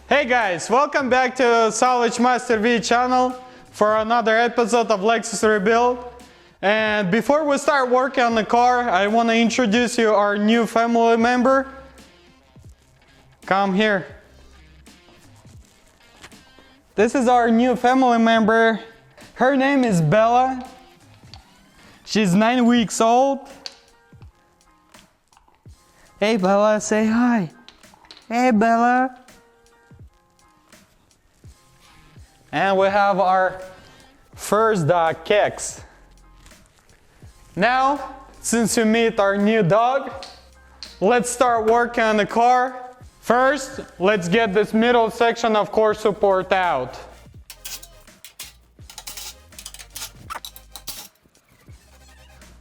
Hey guys, welcome back to Salvagemasterv channel for another episode of Lexus Rebuild. And before we start working on the car, I want to introduce you our new family member. Come here. This is our new family member. Her name is Bella. She's 9 weeks old. Hey Bella, say hi. Hey Bella. And we have our first dog, Kex. Now, since you meet our new dog, let's start working on the car. First, let's get this middle section of core support out.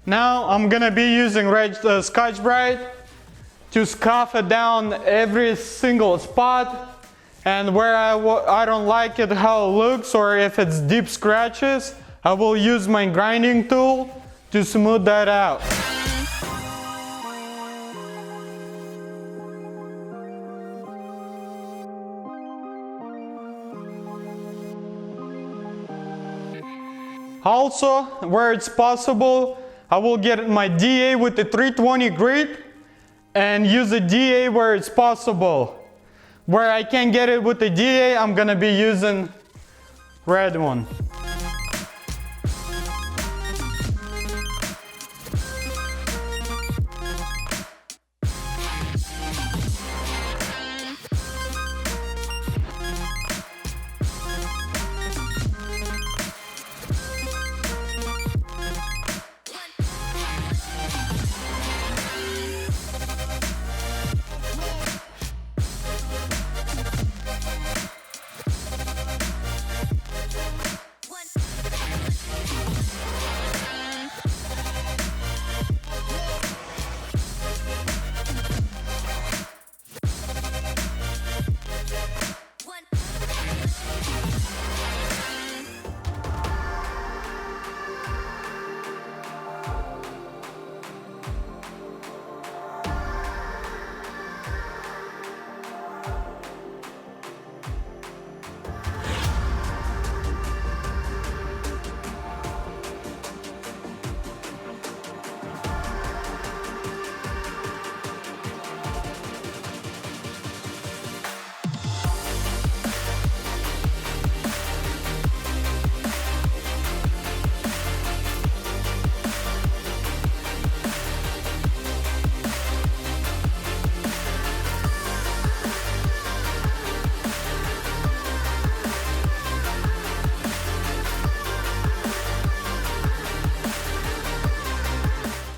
Now, I'm gonna be using red Scotch-Brite to scuff it down every single spot. And where I don't like it how it looks, or if it's deep scratches, I will use my grinding tool to smooth that out. Also, where it's possible, I will get my DA with the 320 grit and use the DA where it's possible. Where I can't get it with the DA, I'm gonna be using red one.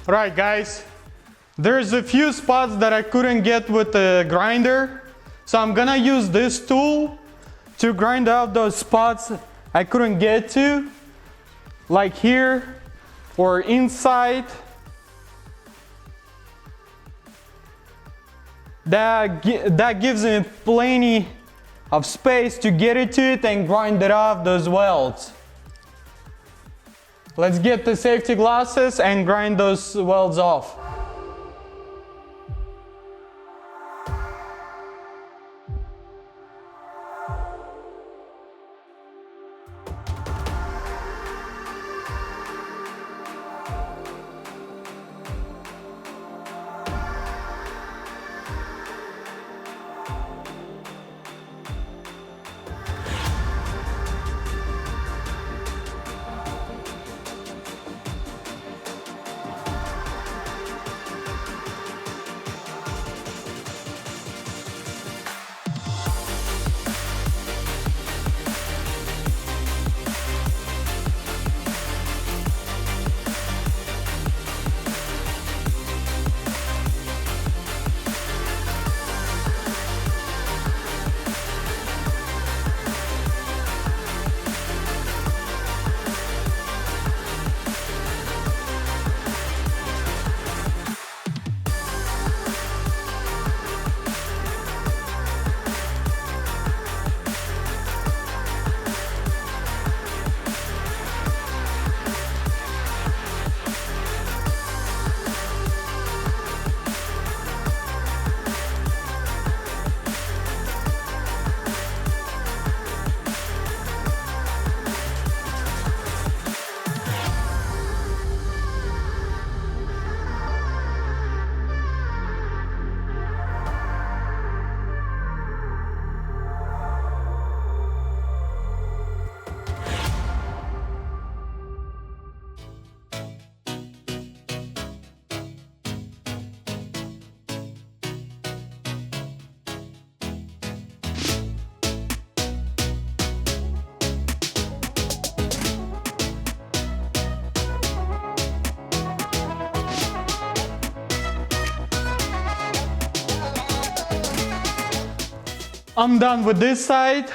Right guys, there's a few spots that I couldn't get with the grinder, so I'm gonna use this tool to grind out those spots I couldn't get to, like here or inside. That gives me plenty of space to get it to it and grind it off those welds. Let's get the safety glasses and grind those welds off. I'm done with this side.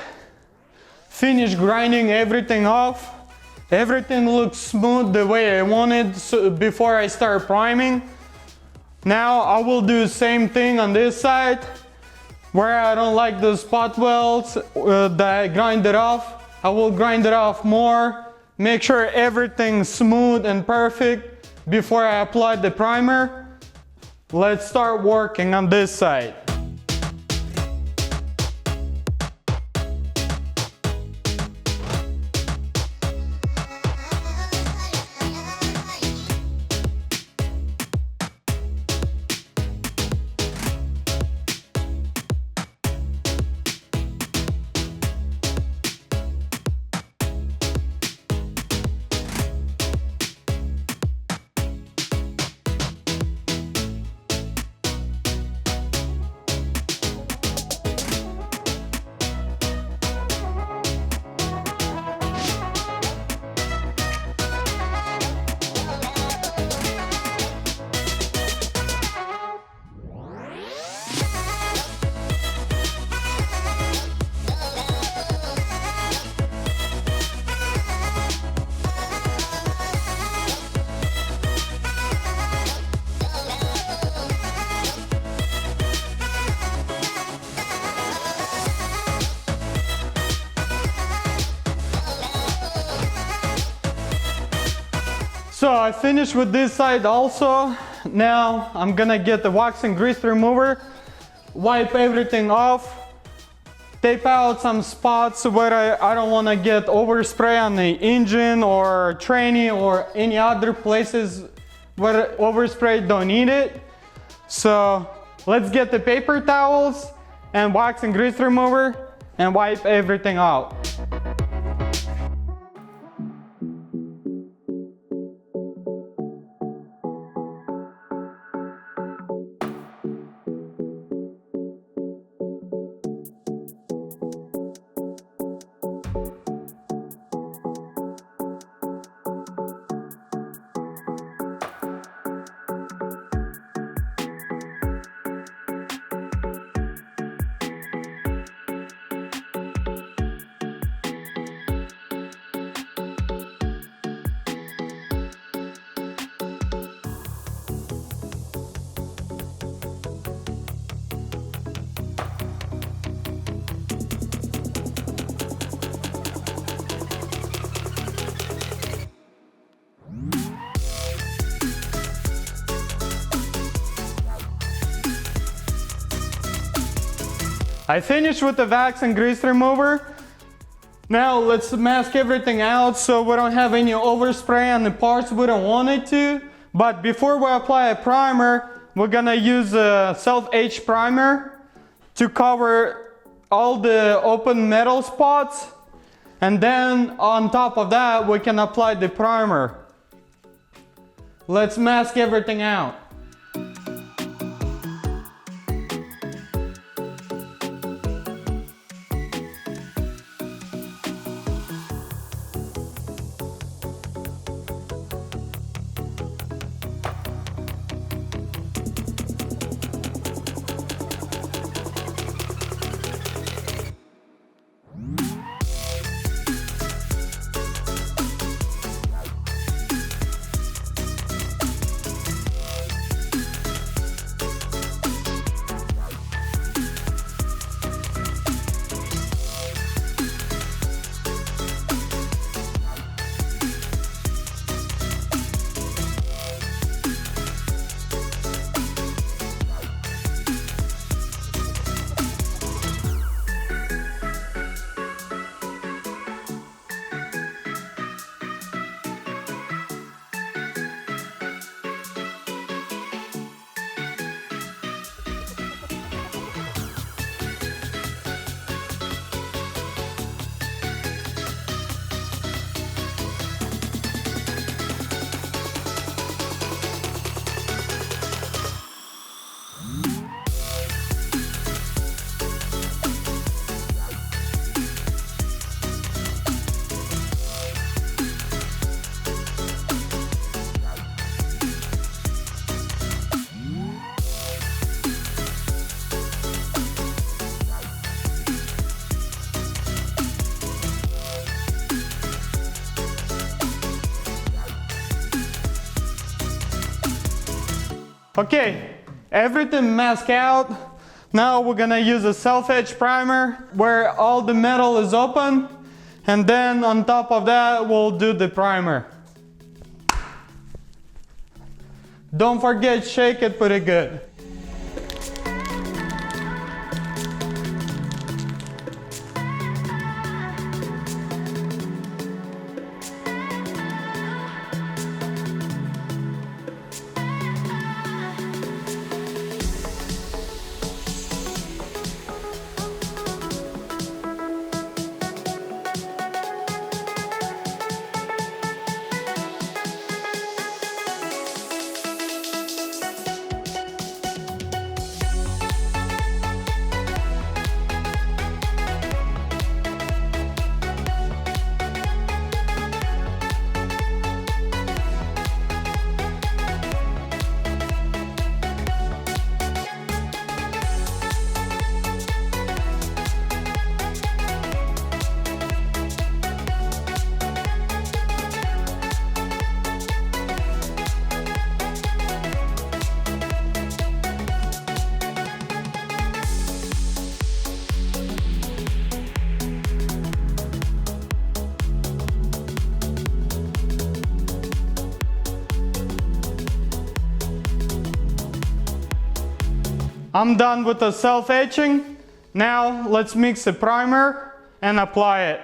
Finish grinding everything off. Everything looks smooth the way I want it before I start priming. Now I will do the same thing on this side. Where I don't like the spot welds that I grind it off, I will grind it off more. Make sure everything's smooth and perfect before I apply the primer. Let's start working on this side. So I finished with this side also. Now I'm gonna get the wax and grease remover, wipe everything off, tape out some spots where I don't wanna get overspray on the engine or tranny or any other places where overspray don't need it. So let's get the paper towels and wax and grease remover and wipe everything out. I finished with the wax and grease remover. Now let's mask everything out so we don't have any overspray on the parts we don't want it to. But before we apply a primer, we're gonna use a self-etch primer to cover all the open metal spots. And then on top of that, we can apply the primer. Let's mask everything out. Okay, everything masked out. Now we're gonna use a self-etch primer where all the metal is open, and then on top of that we'll do the primer. Don't forget, shake it pretty good. I'm done with the self-etching. Now let's mix the primer and apply it.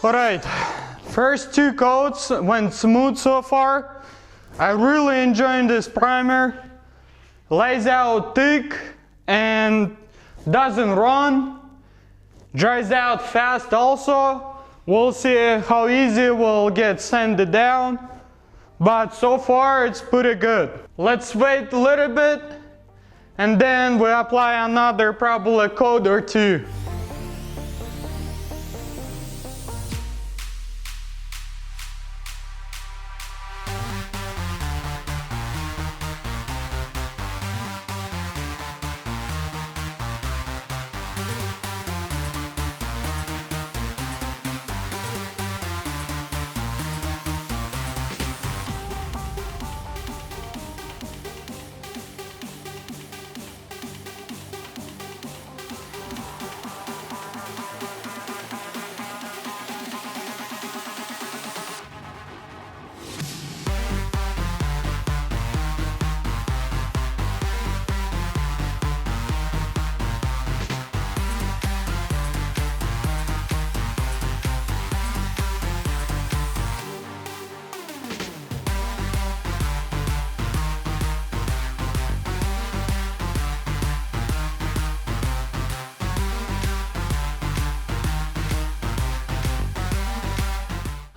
Alright, first two coats went smooth so far. I really enjoyed this primer. Lays out thick and doesn't run. Dries out fast also. We'll see how easy we'll get sanded down. But so far it's pretty good. Let's wait a little bit and then we apply another probably coat or two.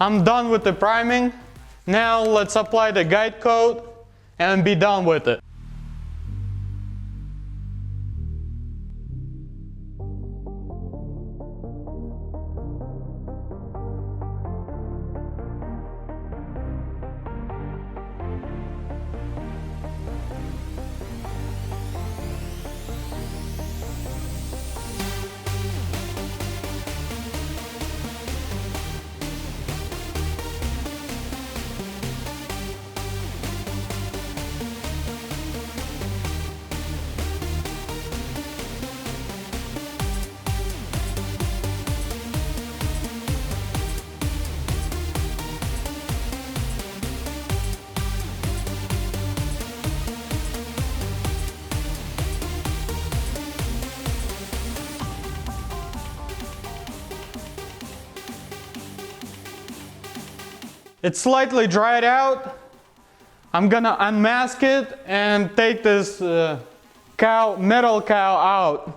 I'm done with the priming. Now let's apply the guide coat and be done with it. It's slightly dried out. I'm gonna unmask it and take this metal cowl out.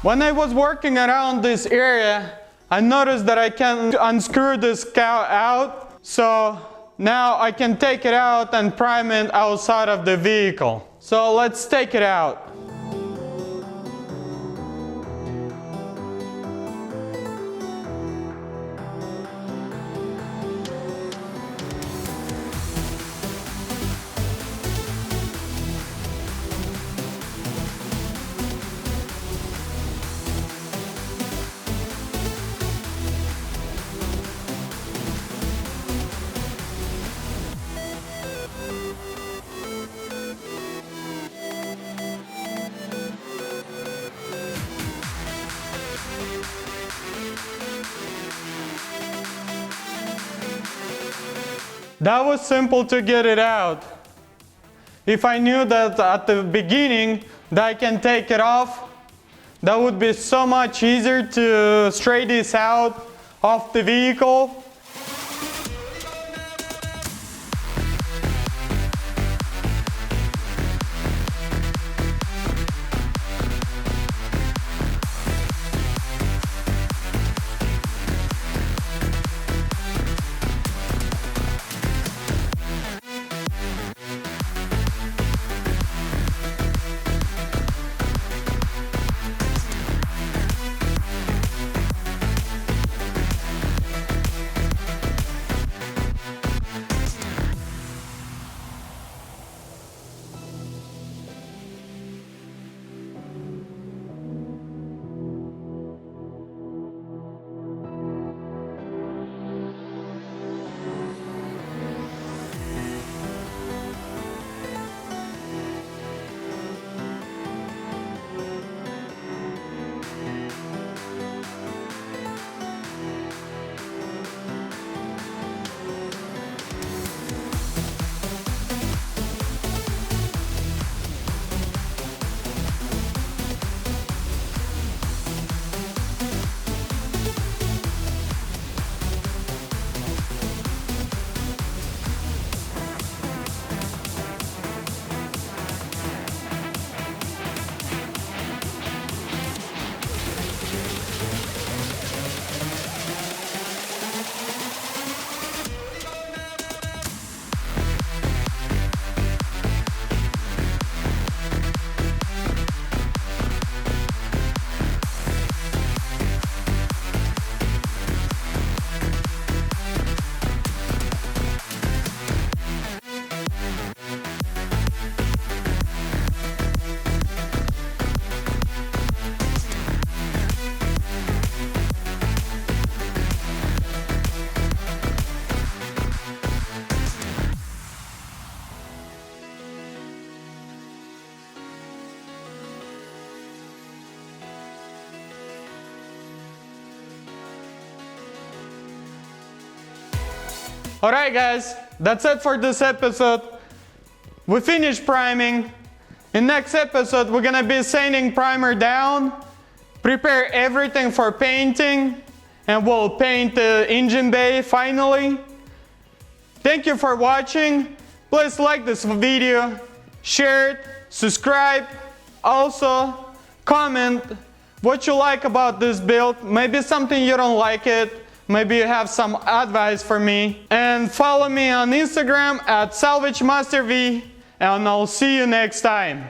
When I was working around this area, I noticed that I can unscrew this cowl out, so now I can take it out and prime it outside of the vehicle. So let's take it out. That was simple to get it out. If I knew that at the beginning that I can take it off, that would be so much easier to straighten this out off the vehicle. Alright guys, that's it for this episode. We finished priming. In next episode we're gonna be sanding primer down, prepare everything for painting, and we'll paint the engine bay finally. Thank you for watching. Please like this video, share it, subscribe. Also, comment what you like about this build. Maybe something you don't like it. Maybe you have some advice for me. And follow me on Instagram at Salvagemasterv. And I'll see you next time.